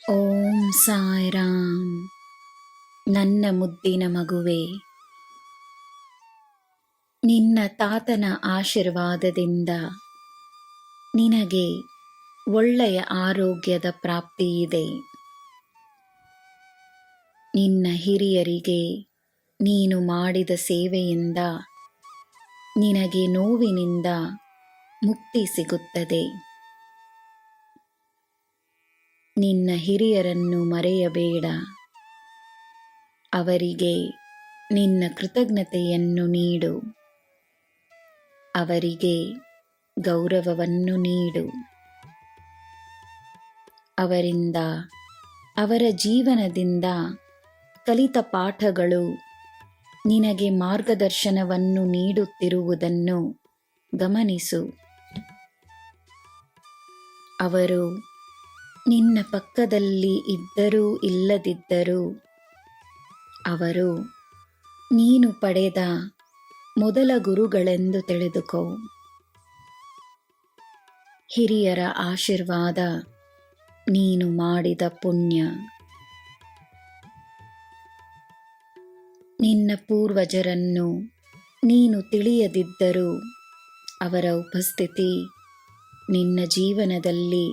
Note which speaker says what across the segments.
Speaker 1: ಓಂ ಸಾಯಿರಾಮ್. ನನ್ನ ಮುದ್ದಿನ ಮಗುವೆ, ನಿನ್ನ ತಾತನ ಆಶೀರ್ವಾದದಿಂದ ನಿನಗೆ ಒಳ್ಳೆಯ ಆರೋಗ್ಯದ ಪ್ರಾಪ್ತಿಯಿದೆ. ನಿನ್ನ ಹಿರಿಯರಿಗೆ ನೀನು ಮಾಡಿದ ಸೇವೆಯಿಂದ ನಿನಗೆ ನೋವಿನಿಂದ ಮುಕ್ತಿ ಸಿಗುತ್ತದೆ. ನಿನ್ನ ಹಿರಿಯರನ್ನು ಮರೆಯಬೇಡ. ಅವರಿಗೆ ನಿನ್ನ ಕೃತಜ್ಞತೆಯನ್ನು ನೀಡು. ಅವರಿಗೆ ಗೌರವವನ್ನು ನೀಡು. ಅವರಿಂದ, ಅವರ ಜೀವನದಿಂದ ಕಲಿತ ಪಾಠಗಳು ನಿನಗೆ ಮಾರ್ಗದರ್ಶನವನ್ನು ನೀಡುತ್ತಿರುವುದನ್ನು ಗಮನಿಸು. ಅವರು ನಿನ್ನ ಪಕ್ಕದಲ್ಲಿ ಇದ್ದರೂ ಇಲ್ಲದಿದ್ದರೂ ಅವರು ನೀನು ಪಡೆದ ಮೊದಲ ಗುರುಗಳೆಂದು ತಿಳಿದುಕೋ. ಹಿರಿಯರ ಆಶೀರ್ವಾದ ನೀನು ಮಾಡಿದ ಪುಣ್ಯ. ನಿನ್ನ ಪೂರ್ವಜರನ್ನು ನೀನು ತಿಳಿಯದಿದ್ದರೂ ಅವರ ಉಪಸ್ಥಿತಿ ನಿನ್ನ ಜೀವನದಲ್ಲಿ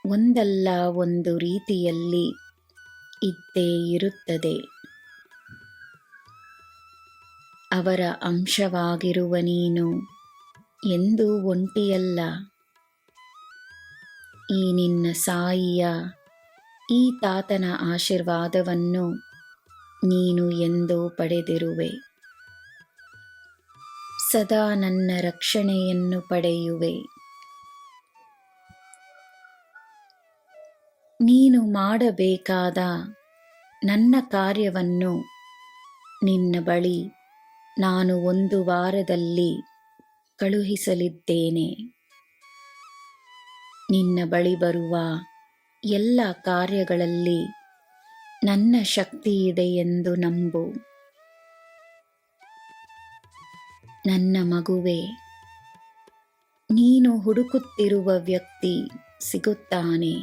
Speaker 1: ಒಂದಲ್ಲ ಒಂದು ರೀತಿಯಲ್ಲಿ ಇದ್ದೇ ಇರುತ್ತದೆ. ಅವರ ಅಂಶವಾಗಿರುವ ನೀನು ಎಂದೂ ಒಂಟಿಯಲ್ಲ. ಈ ನಿನ್ನ ಸಾಯಿಯ ಈ ತಾತನ ಆಶೀರ್ವಾದವನ್ನು ನೀನು ಎಂದೂ ಪಡೆದಿರುವೆ. ಸದಾ ನನ್ನ ರಕ್ಷಣೆಯನ್ನು ಪಡೆಯುವೆ. ನೀನು ಮಾಡಬೇಕಾದ ನನ್ನ ಕಾರ್ಯವನ್ನು ನಿನ್ನ ಬಳಿ ನಾನು 1 ವಾರದಲ್ಲಿ ಕಳುಹಿಸಲಿದ್ದೇನೆ. ನಿನ್ನ ಬಳಿ ಬರುವ ಎಲ್ಲ ಕಾರ್ಯಗಳಲ್ಲಿ ನನ್ನ ಶಕ್ತಿಯಿದೆ ಎಂದು ನಂಬು. ನನ್ನ ಮಗುವೆ, ನೀನು ಹುಡುಕುತ್ತಿರುವ ವ್ಯಕ್ತಿ ಸಿಗುತ್ತಾನೆ.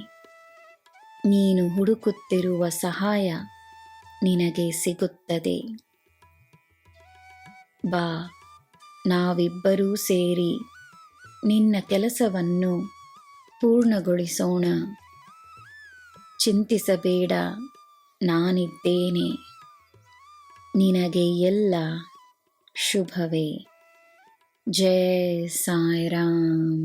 Speaker 1: ನೀನು ಹುಡುಕುತ್ತಿರುವ ಸಹಾಯ ನಿನಗೆ ಸಿಗುತ್ತದೆ. ಬಾ, ನಾವಿಬ್ಬರೂ ಸೇರಿ ನಿನ್ನ ಕೆಲಸವನ್ನು ಪೂರ್ಣಗೊಳಿಸೋಣ. ಚಿಂತಿಸಬೇಡ, ನಾನಿದ್ದೇನೆ. ನಿನಗೆ ಎಲ್ಲ ಶುಭವೇ. ಜೈ ಸಾಯಿರಾಮ್.